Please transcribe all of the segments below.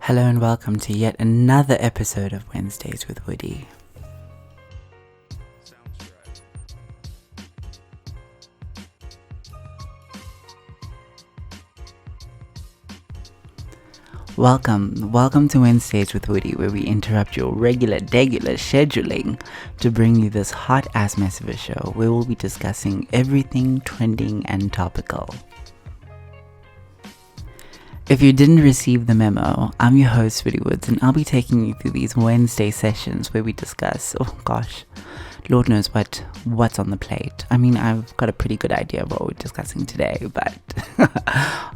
Hello and welcome to yet another episode of Wednesdays with Woody. Welcome to Wednesdays with Woody, where we interrupt your regular scheduling to bring you this hot ass mess of a show where we'll be discussing everything trending and topical. If you didn't receive the memo, I'm your host, Woody Woods, and I'll be taking you through these Wednesday sessions where we discuss, Lord knows what's on the plate. I mean, I've got a pretty good idea of what we're discussing today, but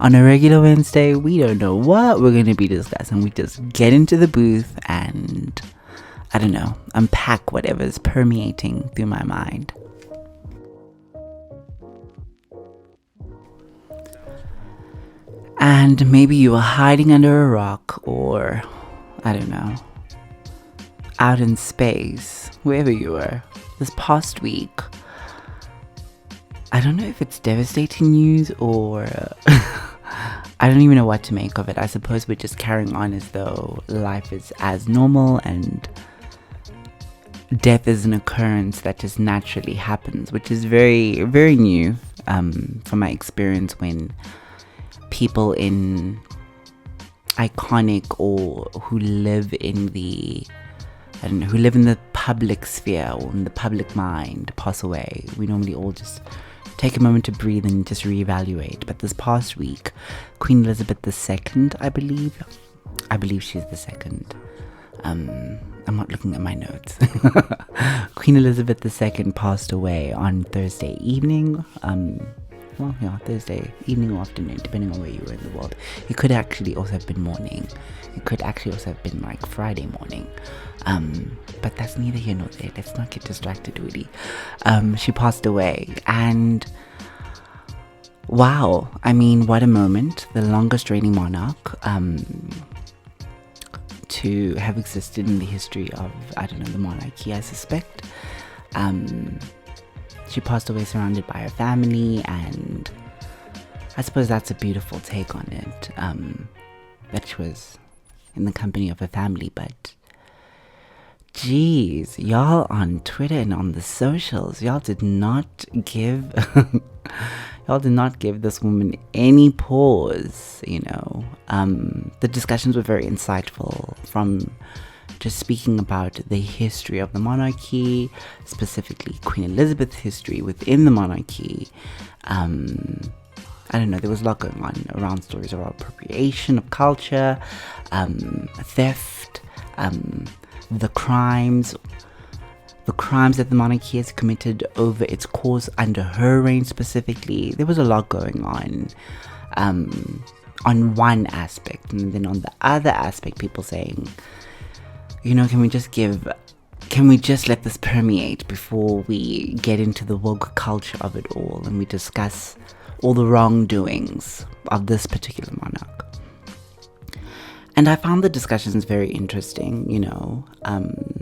on a regular Wednesday, we don't know what we're going to be discussing. We just get into the booth and, unpack whatever's permeating through my mind. And maybe you were hiding under a rock or, out in space, wherever you were. This past week, I don't know if it's devastating news or I don't even know what to make of it. I suppose we're just carrying on as though life is as normal and death is an occurrence that just naturally happens, which is very, very new from my experience when people in iconic or who live in the public sphere or in the public mind pass away. We normally all just take a moment to breathe and just reevaluate. But this past week, Queen Elizabeth II, I believe she's the second. I'm not looking at my notes. Queen Elizabeth II passed away on Thursday evening. Thursday evening or afternoon, depending on where you were in the world. It could actually also have been morning. It could actually also have been like Friday morning. But that's neither here nor there. Let's not get distracted, Woody. She passed away, and wow, I mean, what a moment. The longest reigning monarch to have existed in the history of, the monarchy, I suspect. She passed away surrounded by her family, and I suppose that's a beautiful take on it, that she was in the company of her family. But geez, y'all on Twitter and on the socials, y'all did not give this woman any pause. The discussions were very insightful, from just speaking about the history of the monarchy, specifically Queen Elizabeth's history within the monarchy. There was a lot going on around stories around appropriation of culture, theft, the crimes that the monarchy has committed over its course under her reign specifically. There was a lot going on one aspect, and then on the other aspect, people saying, can we just let this permeate before we get into the woke culture of it all and we discuss all the wrongdoings of this particular monarch? And I found the discussions very interesting.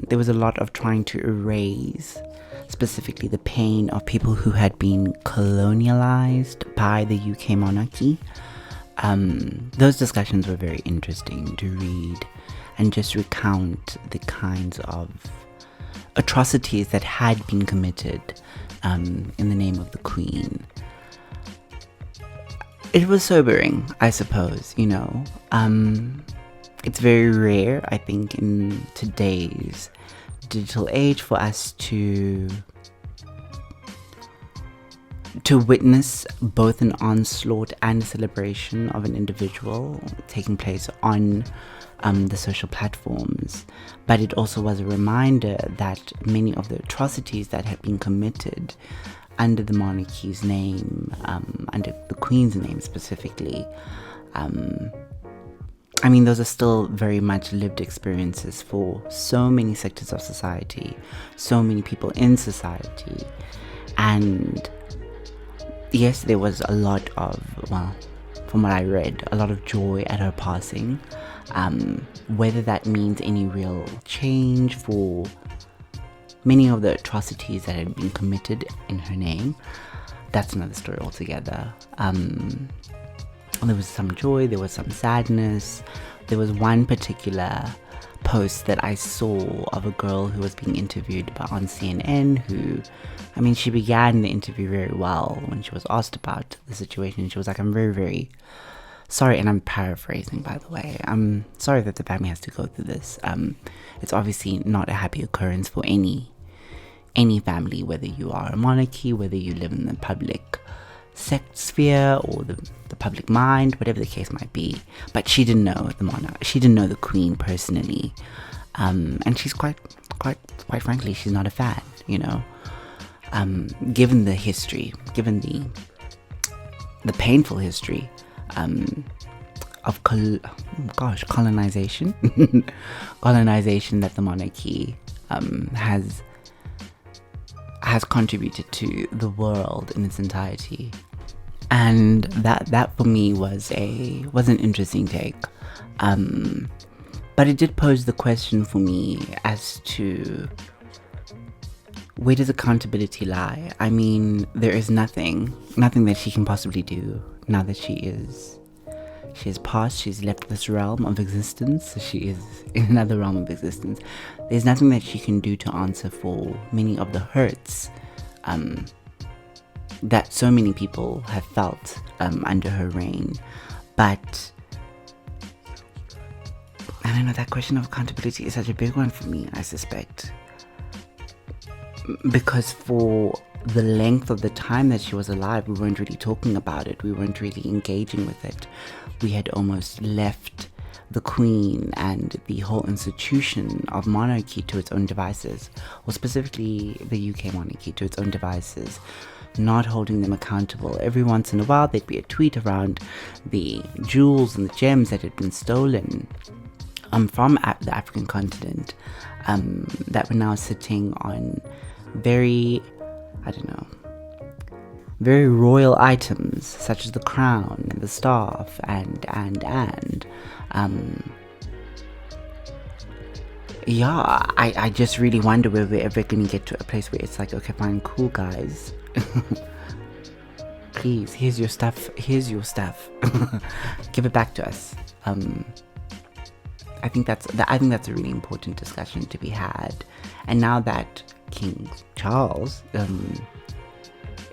There was a lot of trying to erase specifically the pain of people who had been colonialized by the UK monarchy. Those discussions were very interesting to read and just recount the kinds of atrocities that had been committed in the name of the Queen. It was sobering, I suppose, It's very rare, I think, in today's digital age for us to witness both an onslaught and a celebration of an individual taking place on the social platforms. But it also was a reminder that many of the atrocities that had been committed under the monarchy's name, under the Queen's name specifically, those are still very much lived experiences for so many sectors of society, so many people in society. And yes, there was a lot of, from what I read, a lot of joy at her passing. Whether that means any real change for many of the atrocities that had been committed in her name, that's another story altogether. There was some joy, there was some sadness. There was one particular post that I saw of a girl who was being interviewed on CNN she began the interview very well when she was asked about the situation. She was like, I'm very, very sorry, and I'm paraphrasing, by the way. I'm sorry that the family has to go through this. It's obviously not a happy occurrence for any family, whether you are a monarchy, whether you live in the public sect sphere or the public mind, whatever the case might be. But she didn't know the monarch. She didn't know the queen personally, and she's quite frankly, she's not a fan. Given the history, given the painful history of colonization, colonization that the monarchy has contributed to the world in its entirety. And that for me was an interesting take. But it did pose the question for me as to where does accountability lie? I mean, there is nothing that she can possibly do now that she has passed, she's left this realm of existence, she is in another realm of existence. There's nothing that she can do to answer for many of the hurts that so many people have felt under her reign. But I don't know, that question of accountability is such a big one for me, I suspect. Because for the length of the time that she was alive, we weren't really talking about it. We weren't really engaging with it. We had almost left the queen and the whole institution of monarchy to its own devices, or specifically the UK monarchy to its own devices, not holding them accountable. Every once in a while, there'd be a tweet around the jewels and the gems that had been stolen from the African continent that were now sitting on very royal items such as the crown and the staff and I just really wonder where we're ever going to get to a place where it's like, okay, fine, cool, guys. Please, here's your stuff. Give it back to us. I think that's a really important discussion to be had. And now that King Charles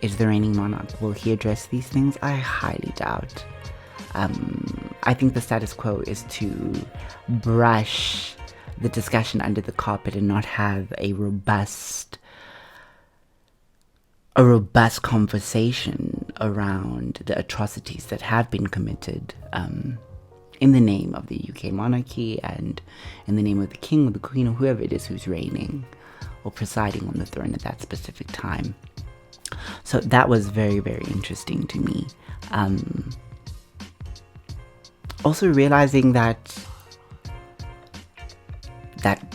is the reigning monarch, will he address these things? I highly doubt. I think the status quo is to brush the discussion under the carpet and not have a robust conversation around the atrocities that have been committed in the name of the UK monarchy and in the name of the king or the queen or whoever it is who's reigning or presiding on the throne at that specific time. So that was very, very interesting to me. Also realizing that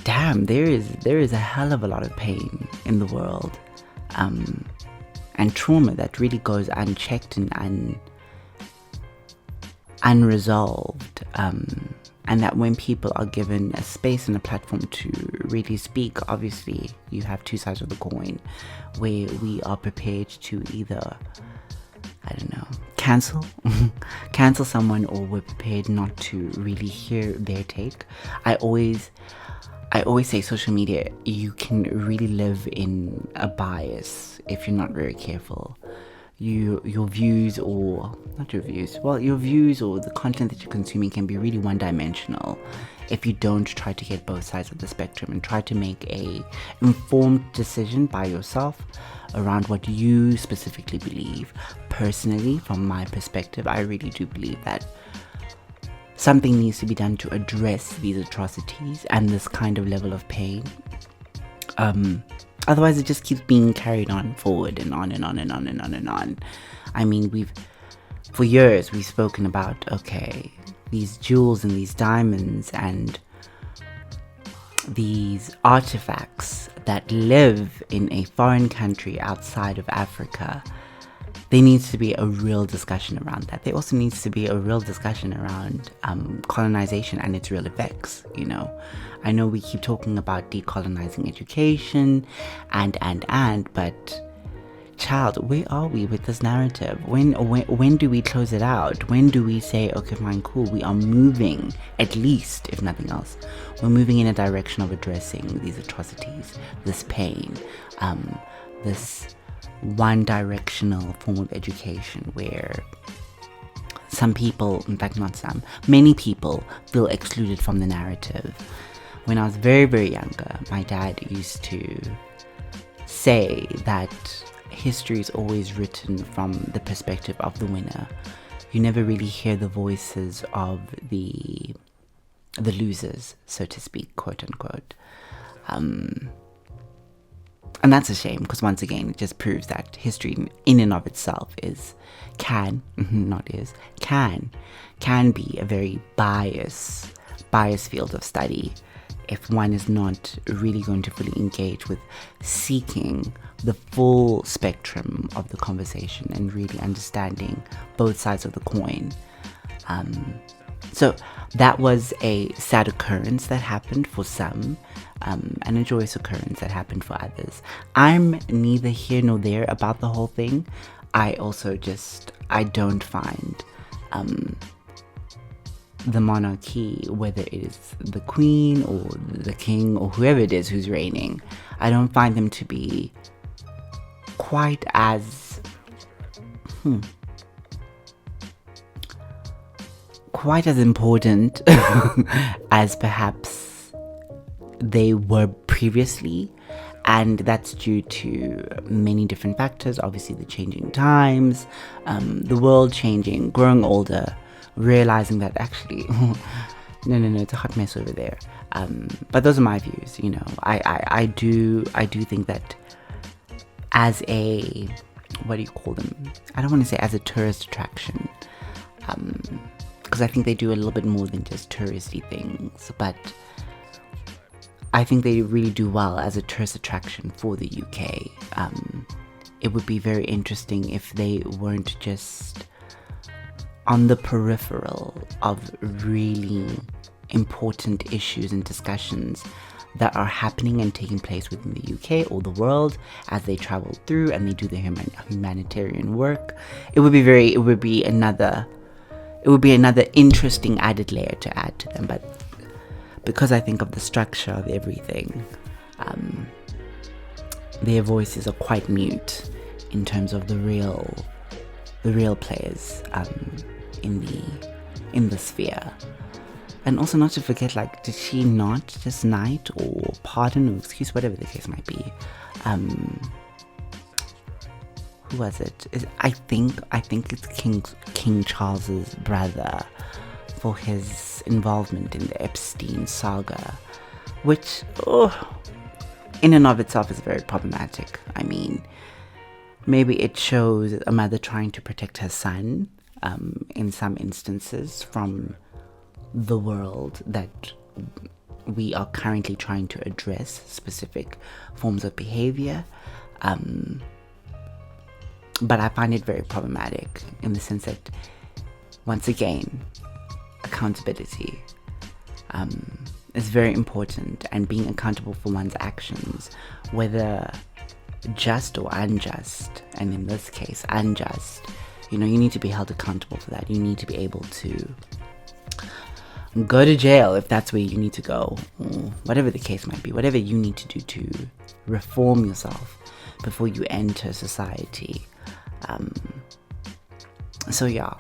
damn, there is a hell of a lot of pain in the world, and trauma that really goes unchecked and unresolved, and that when people are given a space and a platform to really speak, obviously you have two sides of the coin, where we are prepared to either, I don't know, cancel someone, or we're prepared not to really hear their take. I always say social media, you can really live in a bias if you're not very careful. Your views, or not your views, well, your views or the content that you're consuming can be really one-dimensional if you don't try to get both sides of the spectrum and try to make a informed decision by yourself around what you specifically believe. Personally, from my perspective, I really do believe that something needs to be done to address these atrocities and this kind of level of pain. Otherwise, it just keeps being carried on forward and on and on and on and on and on. I mean, for years we've spoken about, okay, these jewels and these diamonds and these artifacts that live in a foreign country outside of Africa. There needs to be a real discussion around that. There also needs to be a real discussion around colonization and its real effects, you know. I know we keep talking about decolonizing education and, but child, where are we with this narrative? When do we close it out? When do we say, okay, fine, cool, we are moving, at least, if nothing else, we're moving in a direction of addressing these atrocities, this pain, this one-directional form of education where some people, in fact not some, many people feel excluded from the narrative. When I was very, very younger, my dad used to say that history is always written from the perspective of the winner. You never really hear the voices of the losers, so to speak, quote unquote. And that's a shame, because once again, it just proves that history in and of itself can be a very biased field of study if one is not really going to fully engage with seeking the full spectrum of the conversation and really understanding both sides of the coin. So that was a sad occurrence that happened for some, and a joyous occurrence that happened for others. I'm neither here nor there about the whole thing. I don't find the monarchy, whether it is the queen or the king or whoever it is who's reigning, I don't find them to be quite as important as perhaps they were previously. And that's due to many different factors. Obviously the changing times, the world changing, growing older, realizing that actually no, it's a hot mess over there. But those are my views. I do think that as a, what do you call them, I don't want to say as a tourist attraction, because I think they do a little bit more than just touristy things, but I think they really do well as a tourist attraction for the UK. It would be very interesting if they weren't just on the peripheral of really important issues and discussions that are happening and taking place within the UK or the world as they travel through and they do their humanitarian work. It would be another interesting added layer to add to them. But because I think of the structure of everything, their voices are quite mute in terms of the real players in the sphere. And also not to forget, did she not just knight or pardon or excuse, whatever the case might be? Who was it? I think it's King Charles's brother for his involvement in the Epstein saga, which, in and of itself is very problematic. I mean, maybe it shows a mother trying to protect her son, in some instances, from the world that we are currently trying to address specific forms of behavior. But I find it very problematic in the sense that, once again, accountability is very important, and being accountable for one's actions, whether just or unjust, and in this case unjust, you need to be held accountable for that. You need to be able to go to jail if that's where you need to go, or whatever the case might be, whatever you need to do to reform yourself before you enter society. So yeah,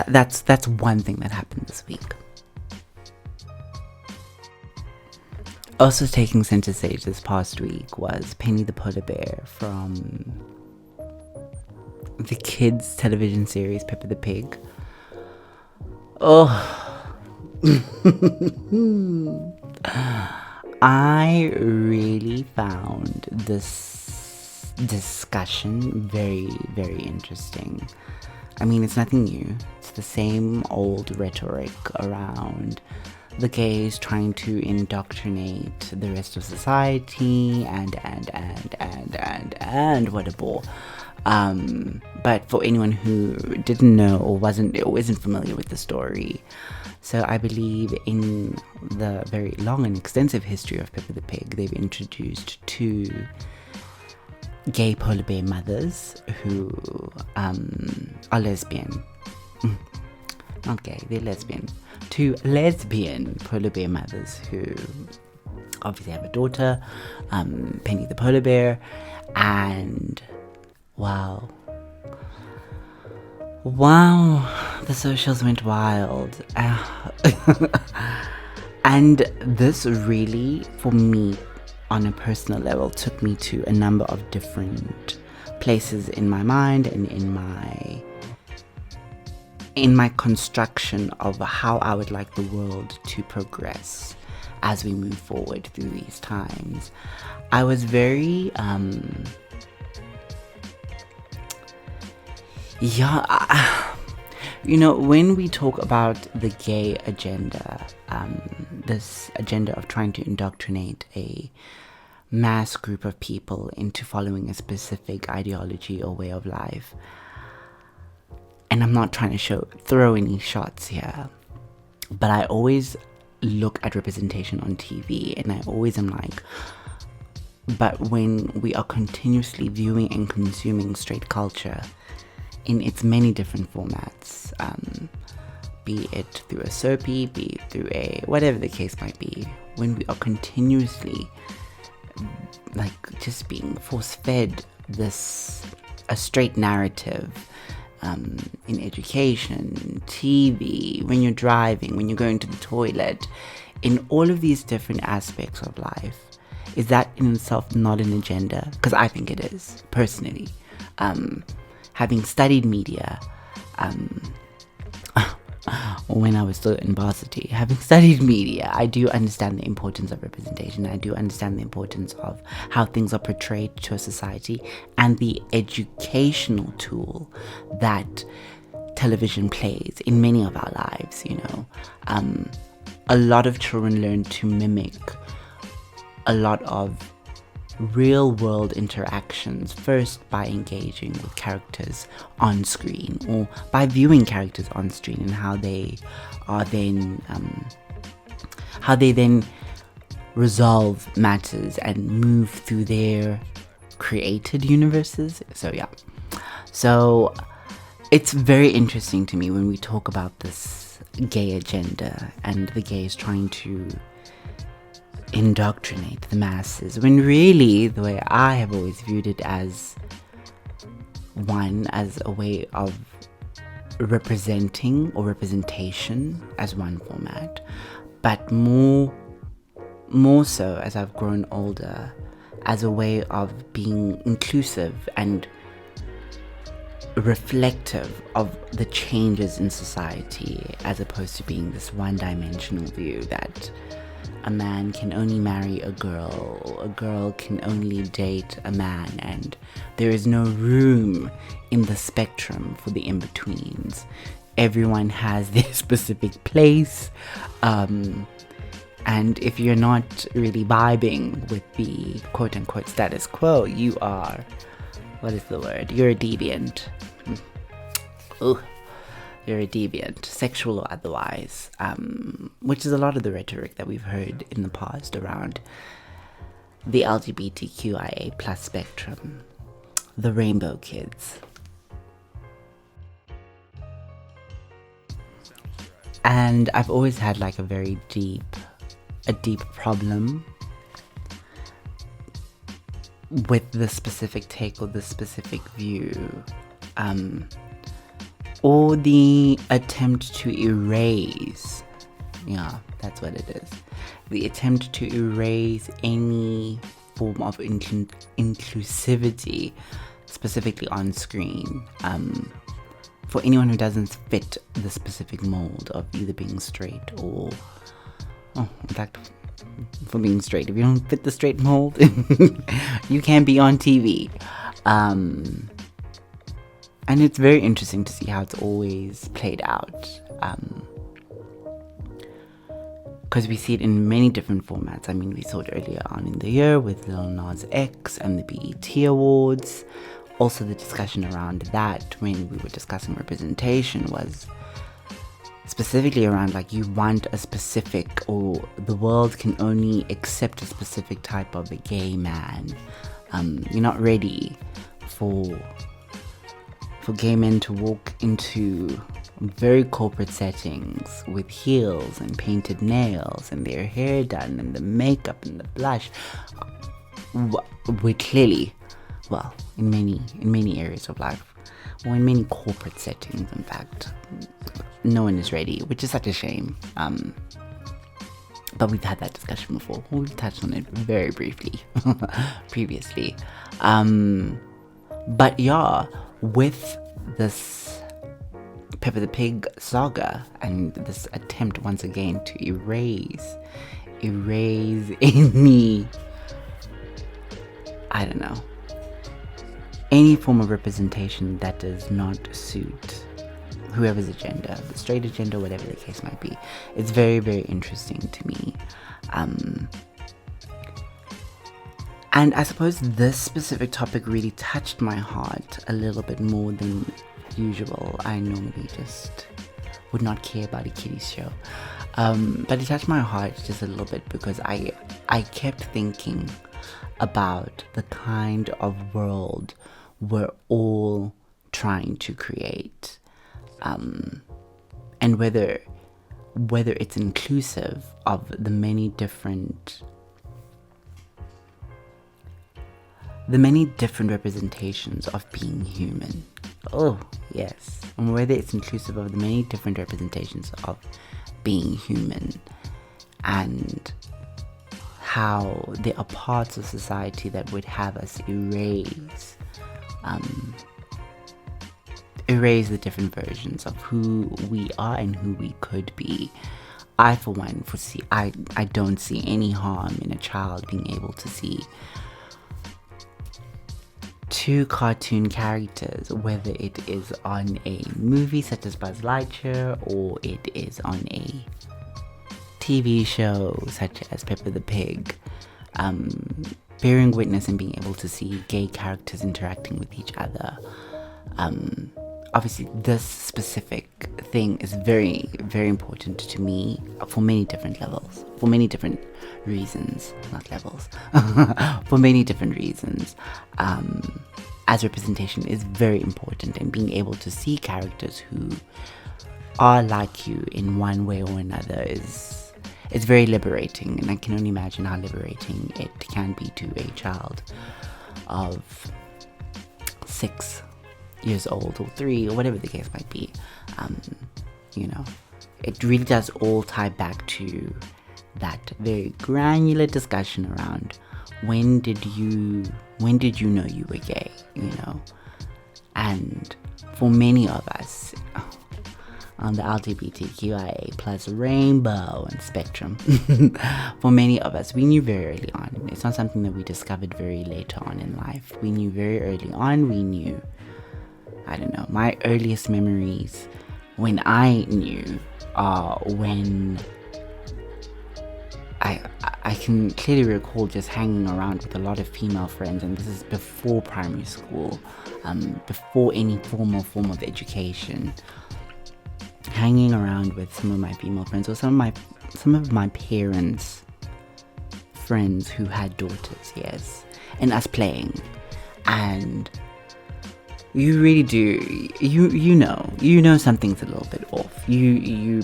that's one thing that happened this week. Also taking center stage this past week was Penny the Polar Bear from the kids' television series Peppa the Pig. I really found this discussion very, very interesting. I mean, it's nothing new. It's the same old rhetoric around the gays trying to indoctrinate the rest of society and what a bore. But for anyone who didn't know or isn't familiar with the story, so I believe in the very long and extensive history of Peppa the Pig, they've introduced two gay polar bear mothers who are lesbian. Not gay, they're lesbian. Two lesbian polar bear mothers who obviously have a daughter, Penny the polar bear, and wow, the socials went wild. And this really, for me, on a personal level, took me to a number of different places in my mind and in my construction of how I would like the world to progress as we move forward through these times. I was very when we talk about the gay agenda, this agenda of trying to indoctrinate a mass group of people into following a specific ideology or way of life, and I'm not trying to throw any shots here, but I always look at representation on TV and I always am like, but when we are continuously viewing and consuming straight culture in its many different formats, be it through a soapy, be it through a whatever the case might be, when we are continuously just being force-fed a straight narrative, in education, TV, when you're driving, when you're going to the toilet, in all of these different aspects of life, is that in itself not an agenda? Because I think it is, personally. Having studied media, when I was still in varsity, having studied media, I do understand the importance of representation. I do understand the importance of how things are portrayed to a society and the educational tool that television plays in many of our lives. A lot of children learn to mimic a lot of real world interactions first by engaging with characters on screen or by viewing characters on screen, and how they then resolve matters and move through their created universes. So it's very interesting to me when we talk about this gay agenda and the gays trying to indoctrinate the masses, when really the way I have always viewed it as a way of representing or representation as one format, but more so as I've grown older, as a way of being inclusive and reflective of the changes in society, as opposed to being this one-dimensional view that a man can only marry a girl can only date a man, and there is no room in the spectrum for the in-betweens. Everyone has their specific place, and if you're not really vibing with the quote-unquote status quo, you are, what is the word? You're a deviant. You're a deviant, sexual or otherwise, which is a lot of the rhetoric that we've heard in the past around the LGBTQIA plus spectrum, the rainbow kids. And I've always had like a deep problem with the specific take or the specific view, or the attempt to erase, that's what it is, the attempt to erase any form of inclusivity, specifically on screen, for anyone who doesn't fit the specific mold of either being straight or, in fact, for being straight, if you don't fit the straight mold, you can't be on TV. And it's very interesting to see how it's always played out, because we see it in many different formats. I mean, we saw it earlier on in the year with Lil Nas X and the BET Awards. Also, the discussion around that when we were discussing representation was specifically around like, you want a specific, or the world can only accept a specific type of a gay man, You're not ready for gay men to walk into very corporate settings with heels and painted nails and their hair done and the makeup and the blush. We're clearly, well, in many areas of life, or in many corporate settings, in fact, no one is ready, which is such a shame. But we've had that discussion before. We've touched on it very briefly previously. But yeah, with this Peppa the Pig saga and this attempt once again to erase any, I don't know, any form of representation that does not suit whoever's agenda, the straight agenda, whatever the case might be. It's very, very interesting to me. And I suppose this specific topic really touched my heart a little bit more than usual. I normally just would not care about a kiddies show. But it touched my heart just a little bit because I kept thinking about the kind of world we're all trying to create. And whether it's inclusive of the many different representations of being human. Oh, yes. And whether it's inclusive of the many different representations of being human, and how there are parts of society that would have us erase the different versions of who we are and who we could be. I, for one, I don't see any harm in a child being able to see two cartoon characters, whether it is on a movie such as Buzz Lightyear or it is on a TV show such as Peppa the Pig, bearing witness and being able to see gay characters interacting with each other. Obviously, this specific thing is very, very important to me for many different levels, for many different reasons, not levels, for many different reasons. As representation is very important, and being able to see characters who are like you in one way or another is very liberating, and I can only imagine how liberating it can be to a child of 6 years old or 3 or whatever the case might be. It really does all tie back to that very granular discussion around when did you know you were gay, and for many of us on the LGBTQIA plus rainbow and spectrum, for many of us, we knew very early on. It's not something that we discovered very later on in life. We knew very early on. We knew, I don't know, my earliest memories when I knew are when I can clearly recall just hanging around with a lot of female friends, and this is before primary school, before any formal form of education, hanging around with some of my female friends or some of my parents' friends who had daughters, yes, and us playing. And you really do, you know something's a little bit off.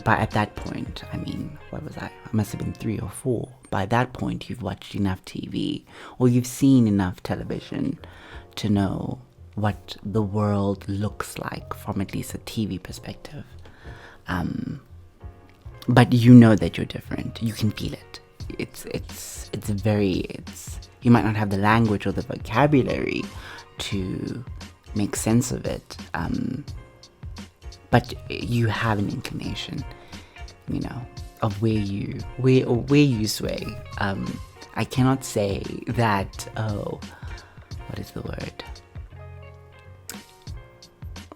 But at that point, I mean, what was I must have been 3 or 4. By that point, you've watched enough TV, or you've seen enough television to know what the world looks like from at least a TV perspective. But you know that you're different. You can feel it. You might not have the language or the vocabulary to make sense of it, but you have an inclination, of where you sway. I cannot say that. Oh, what is the word?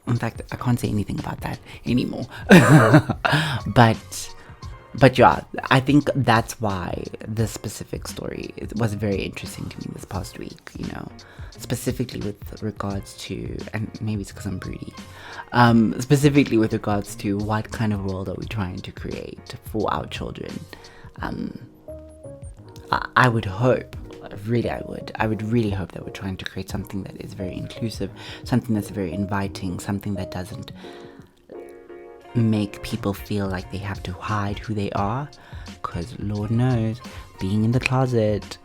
In fact, I can't say anything about that anymore. But yeah, I think that's why this specific story was very interesting to me this past week, specifically with regards to, and maybe it's because I'm broody, specifically with regards to what kind of world are we trying to create for our children. I would hope, I would really hope that we're trying to create something that is very inclusive, something that's very inviting, something that doesn't make people feel like they have to hide who they are, because Lord knows, being in the closet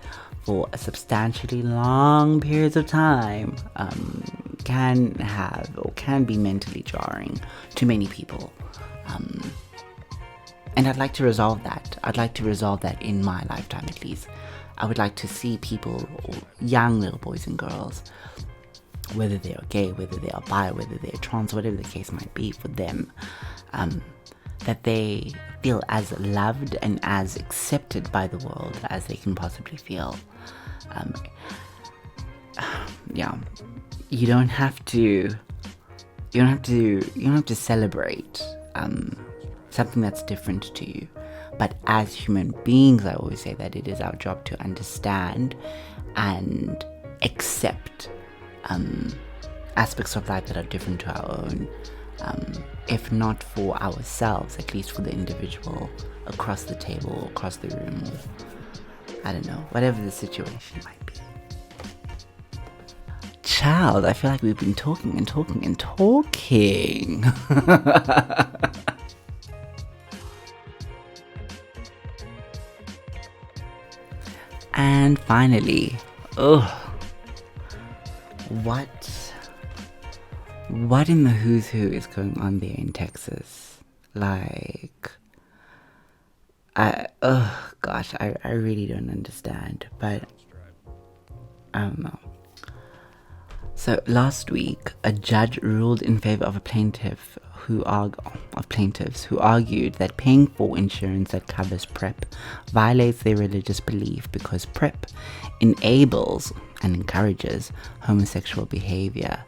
for a substantially long periods of time can be mentally jarring to many people. And I'd like to resolve that. I'd like to resolve that in my lifetime at least. I would like to see people, young little boys and girls, whether they are gay, whether they are bi, whether they are trans, whatever the case might be for them, that they feel as loved and as accepted by the world as they can possibly feel. You don't have to celebrate something that's different to you. But as human beings, I always say that it is our job to understand and accept aspects of life that are different to our own. If not for ourselves, at least for the individual across the table, across the room, or I don't know, whatever the situation might be. Child, I feel like we've been talking and talking and talking. And finally, what in the who's who is going on there in Texas? Like, I really don't understand, but I don't know. So last week, a judge ruled in favor of plaintiffs who argued that paying for insurance that covers PrEP violates their religious belief because PrEP enables and encourages homosexual behavior.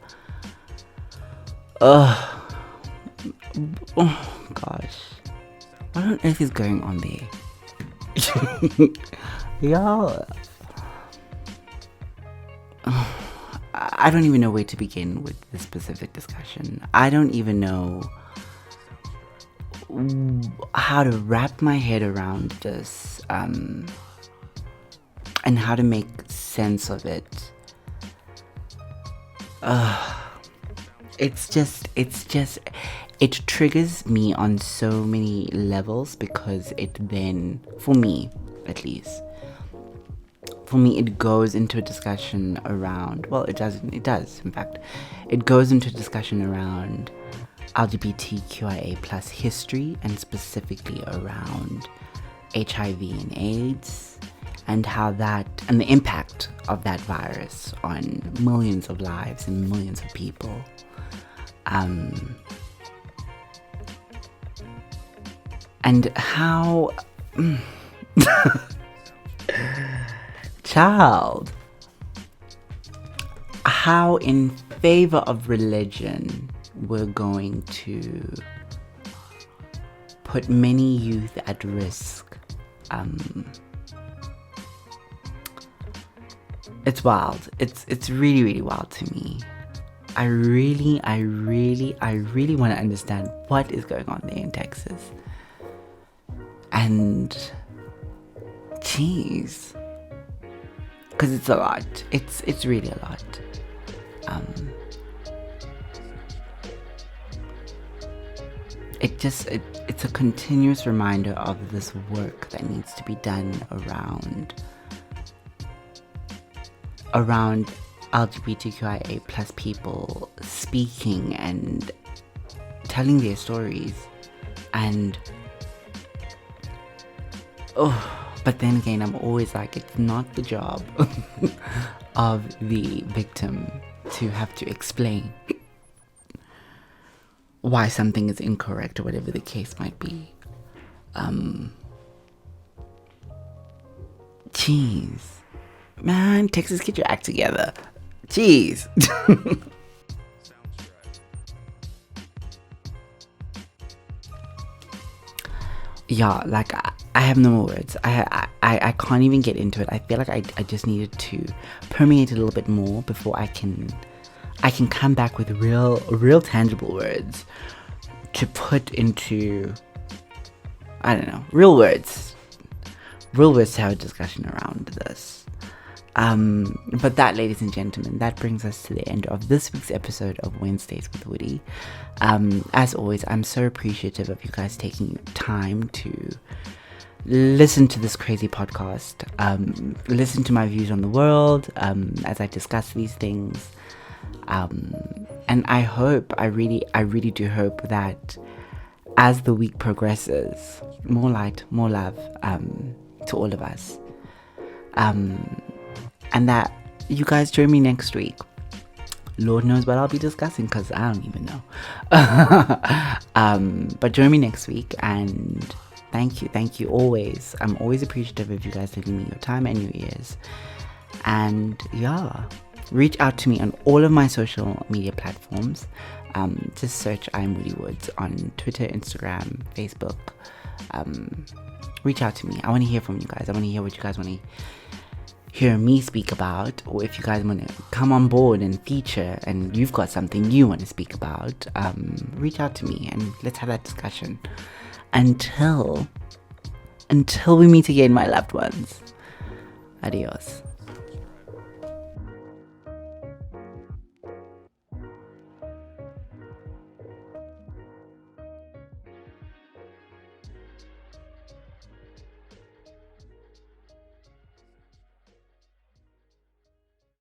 Oh gosh, what on earth is going on there? Y'all, I don't even know where to begin with this specific discussion. I don't even know how to wrap my head around this, and how to make sense of it. It triggers me on so many levels, because it then, for me at least, it goes into a discussion around, well, it does, in fact, it goes into a discussion around LGBTQIA plus history, and specifically around HIV and AIDS, and how that, and the impact of that virus on millions of lives and millions of people. And how how in favor of religion we're going to put many youth at risk. It's wild. It's really, really wild to me. I really want to understand what is going on there in Texas. And jeez, because it's a lot. It's really a lot. It's a continuous reminder of this work that needs to be done around LGBTQIA plus people speaking and telling their stories. And but then again, I'm always like, it's not the job of the victim to have to explain why something is incorrect or whatever the case might be. Jeez. Man, Texas, get your act together. Jeez. Yeah, like, I have no more words. I can't even get into it. I feel like I just needed to permeate a little bit more before I can come back with real tangible words to put into, I don't know, real words to have a discussion around this. But that, ladies and gentlemen, that brings us to the end of this week's episode of Wednesdays with Woody. As always, I'm so appreciative of you guys taking time to listen to this crazy podcast, listen to my views on the world as I discuss these things. And I really do hope that as the week progresses, more light, more love to all of us. And that you guys join me next week. Lord knows what I'll be discussing, because I don't even know. But join me next week, and thank you always. I'm always appreciative of you guys giving me your time and your ears. And yeah, reach out to me on all of my social media platforms. Just search I'm Woody Woods on Twitter, Instagram, Facebook. Reach out to me. I want to hear from you guys. I want to hear what you guys want to hear me speak about, or if you guys want to come on board and feature and you've got something you want to speak about, reach out to me and let's have that discussion. Until we meet again, my loved ones. Adios.